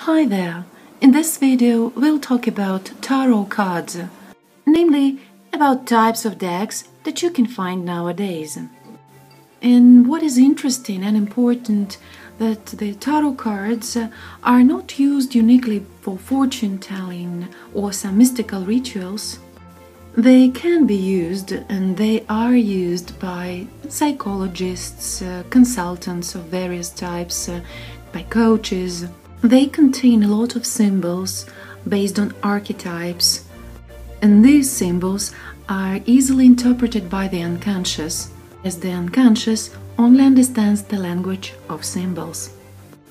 Hi there! In this video we'll talk about tarot cards, namely about types of decks that you can find nowadays. And what is interesting and important that the tarot cards are not used uniquely for fortune telling or some mystical rituals. They can be used, and they are used by psychologists, consultants of various types, by coaches. They contain a lot of symbols based on archetypes, and these symbols are easily interpreted by the unconscious, as the unconscious only understands the language of symbols,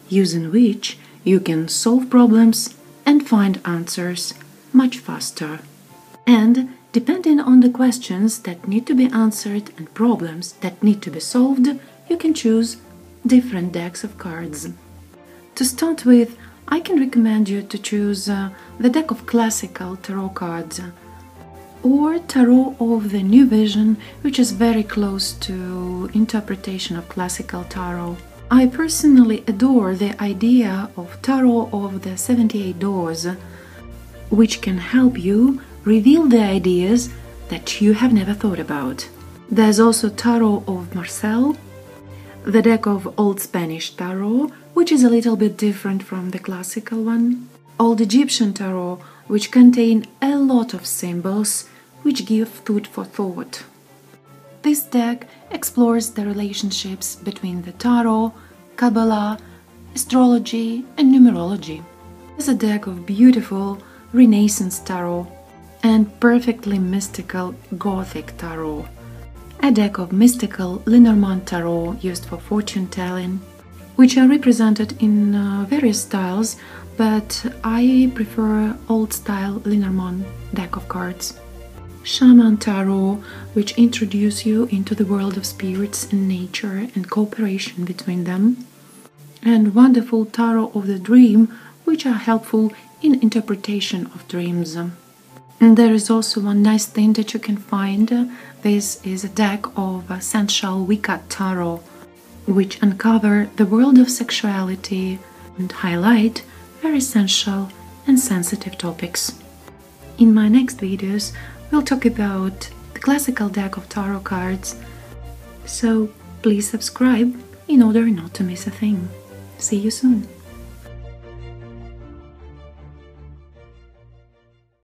using which you can solve problems and find answers much faster. And depending on the questions that need to be answered and problems that need to be solved, you can choose different decks of cards. To start with, I can recommend you to choose the deck of classical tarot cards, or tarot of the new vision, which is very close to interpretation of classical tarot. I personally adore the idea of tarot of the 78 doors, which can help you reveal the ideas that you have never thought about. There's also tarot of Marcel, the deck of Old Spanish tarot, which is a little bit different from the classical one, Old Egyptian tarot, which contain a lot of symbols which give food for thought. This deck explores the relationships between the tarot, Kabbalah, astrology and numerology. It's a deck of beautiful Renaissance tarot and perfectly mystical Gothic tarot. A deck of mystical Lenormand tarot used for fortune telling, which are represented in various styles, but I prefer old-style Lenormand deck of cards. Shaman tarot, which introduce you into the world of spirits and nature and cooperation between them. And wonderful tarot of the dream, which are helpful in interpretation of dreams. And there is also one nice thing that you can find. This is a deck of sensual Wicca tarot, which uncover the world of sexuality and highlight very sensual and sensitive topics. In my next videos, we'll talk about the classical deck of tarot cards, so please subscribe in order not to miss a thing. See you soon!